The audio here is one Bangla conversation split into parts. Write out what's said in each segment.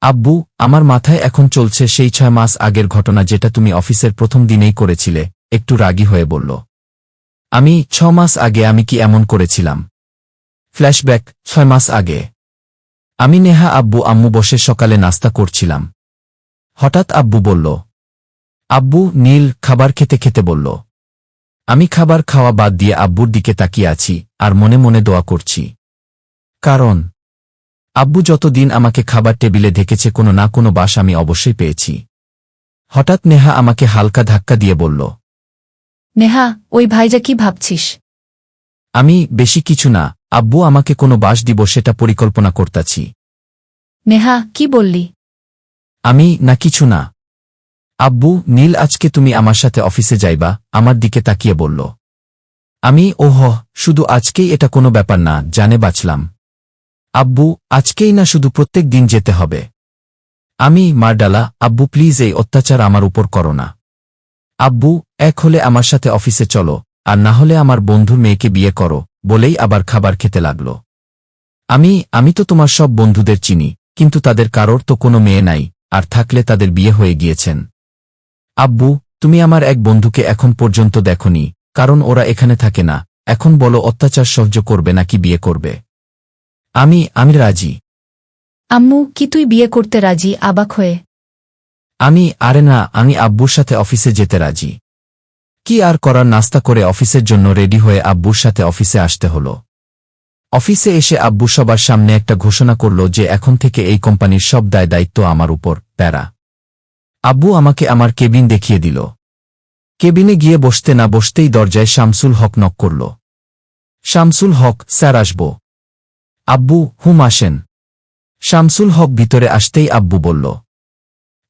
আব্বু, আমার মাথায় এখন চলছে সেই 6 মাস আগের ঘটনা যেটা তুমি অফিসের প্রথম দিনেই করেছিলে। একটু রাগী হয়ে বলল। আমি 6 মাস আগে আমি কি এমন করেছিলাম? ফ্ল্যাশব্যাক 6 মাস আগে আমি নেহা আব্বু আম্মু বসে সকালে নাস্তা করছিলাম। হঠাৎ আব্বু বলল, আব্বু নীল খাবার খেতে খেতে বলল। আমি খাবার খাওয়া বাদ দিয়ে আব্বুর দিকে তাকিয়ে আছি আর মনে মনে দোয়া করছি। কারণ আব্বু যতদিন আমাকে খাবার টেবিলে দেখেছে কোনো না কোনো বাস আমি অবশ্যই পেয়েছি। হঠাৎ নেহা আমাকে হালকা ধাক্কা দিয়ে বলল, নেহা, ওই ভাইজা কি ভাবছিস? আমি বেশি কিছু না আব্বু, আমাকে কোনো বাস দিব সেটা পরিকল্পনা করতাছি। নেহা, কি বললি? আমি না কিছু না। আব্বু, নীল আজকে তুমি আমার সাথে অফিসে যাইবা? আমার দিকে তাকিয়ে বলল। আমি ওহ, শুধু আজকেই? এটা কোনো ব্যাপার না, জানে বাঁচলাম। আব্বু, আজকেই না, শুধু প্রত্যেক দিন যেতে হবে। আমি মারডালা। আব্বু প্লিজ এই অত্যাচার আমার উপর করো না। আব্বু, এক হলে আমার সাথে অফিসে চলো, আর না হলে আমার বন্ধুর মেয়েকে বিয়ে করো, বলেই আবার খাবার খেতে লাগল। আমি তো তোমার সব বন্ধুদের চিনি, কিন্তু তাদের কারোর তো কোনো মেয়ে নাই, আর থাকলে তাদের বিয়ে হয়ে গিয়েছেন। আব্বু, তুমি আমার এক বন্ধুকে এখন পর্যন্ত দেখোনি, কারণ ওরা এখানে থাকে না। এখন বলো অত্যাচার সহ্য করবে নাকি বিয়ে করবে? আমি রাজি। আম্মু, কি তুই বিয়ে করতে রাজি? অবাক হয়ে। আরে না, আমি আব্বুর সাথে অফিসে যেতে রাজি। কি আর করার, নাস্তা করে অফিসের জন্য রেডি হয়ে আব্বুর সাথে অফিসে আসতে হলো। অফিসে এসে আব্বু সবার সামনে একটা ঘোষণা করল যে এখন থেকে এই কোম্পানির সব দায়িত্ব আমার উপর। প্যারা। আব্বু আমাকে আমার কেবিন দেখিয়ে দিল। কেবিনে গিয়ে বসতে না বসতেই দরজায় শামসুল হক নক করল। শামসুল হক, স্যার আসব। আব্বু, হুম আসেন। শামসুল হক ভিতরে আসতেই আব্বু বলল,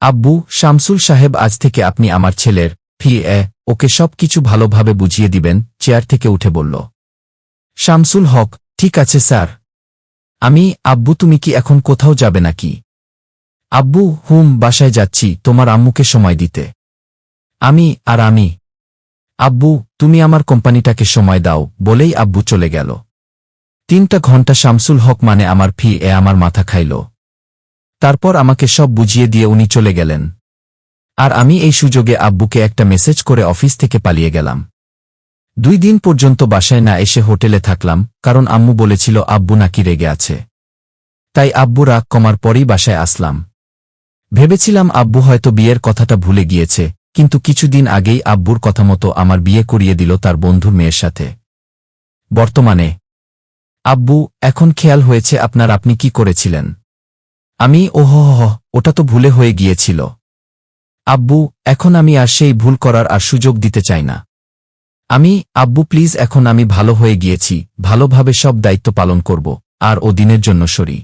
আব্বু, শামসুল সাহেব আজ থেকে আপনি আমার ছেলের PA, ওকে সব কিছু ভালোভাবে বুঝিয়ে দিবেন। চেয়ার থেকে উঠে বলল শামসুল হক, ঠিক আছে স্যার। আব্বু, তুমি কি এখন কোথাও যাবে নাকি? আব্বু, হুম, বাসায় যাচ্ছি তোমার আম্মুকে সময় দিতে। আমি আব্বু, তুমি আমার কোম্পানিটাকে সময় দাও, বলেই আব্বু চলে গেল। 3টা ঘন্টা শামসুল হক মানে আমার PA আমার মাথা খাইল। তারপর আমাকে সব বুঝিয়ে দিয়ে উনি চলে গেলেন। আর আমি এই সুযোগে আব্বুকে একটা মেসেজ করে অফিস থেকে পালিয়ে গেলাম। 2 দিন পর্যন্ত বাসায় না এসে হোটেলে থাকলাম, কারণ আম্মু বলেছিল আব্বু নাকি রেগে আছে। তাই আব্বু রাগ কমার পরই বাসায় আসলাম। ভেবেছিলাম আব্বু হয়তো বিয়ের কথাটা ভুলে গিয়েছে, কিন্তু কিছুদিন আগেই আব্বুর কথা মতো আমার বিয়ে করিয়ে দিল তার বন্ধুর মেয়ের সাথে। বর্তমানে আব্বু, এখন খেয়াল হয়েছে আপনার, আপনি কি করেছিলেন? ওহ, ওটা তো ভুলে হয়ে গিয়েছিল। আব্বু, এখন আমি আর সেই ভুল করার আর সুযোগ দিতে চাই না। আব্বু প্লিজ, এখন আমি ভালো হয়ে গিয়েছি, ভালোভাবে সব দায়িত্ব পালন করব, আর ও দিনের জন্য সরি।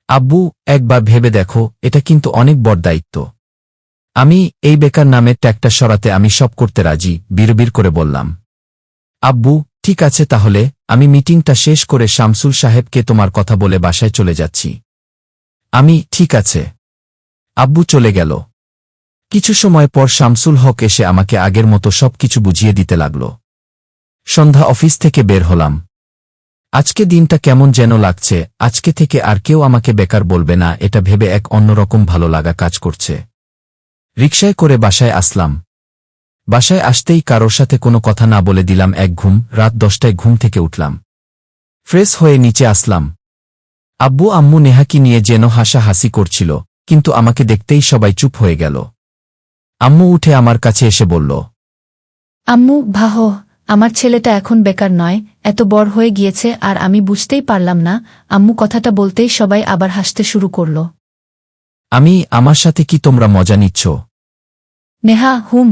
আব্বু, একবার ভেবে দেখো, এটা কিন্তু অনেক বড় দায়িত্ব। এই বেকার নামের ট্যাগটা সরাতে আমি সব করতে রাজি, বিড়বিড় করে বললাম। আব্বু, ঠিক আছে তাহলে, আমি মিটিংটা শেষ করে শামসুল সাহেবকে তোমার কথা বলে বাসায় চলে যাচ্ছি। ঠিক আছে। আব্বু চলে গেল। কিছু সময় পর শামসুল হক এসে আমাকে আগের মতো সবকিছু বুঝিয়ে দিতে লাগল। সন্ধ্যা অফিস থেকে বের হলাম। আজকে দিনটা কেমন যেন লাগছে, আজকে থেকে আর কেউ আমাকে বেকার বলবে না, এটা ভেবে এক অন্যরকম ভালো লাগা কাজ করছে। রিকশায় করে বাসায় আসলাম। বাসায় আসতেই কারোর সাথে কোনো কথা না বলে দিলাম এক ঘুম। রাত 10টায় ঘুম থেকে উঠলাম। ফ্রেশ হয়ে নিচে আসলাম। আব্বু আম্মু নেহাকি নিয়ে যেন হাসাহাসি করছিল, কিন্তু আমাকে দেখতেই সবাই চুপ হয়ে গেল। আম্মু উঠে আমার কাছে এসে বলল, আম্মু, ভাহ, আমার ছেলেটা এখন বেকার নয়, এত বড় হয়ে গিয়েছে, আর আমি বুঝতেই পারলাম না। আম্মু কথাটা বলতেই সবাই আবার হাসতে শুরু করল। আমার সাথে কি তোমরা মজা নিচ্ছ? নেহা, হুম।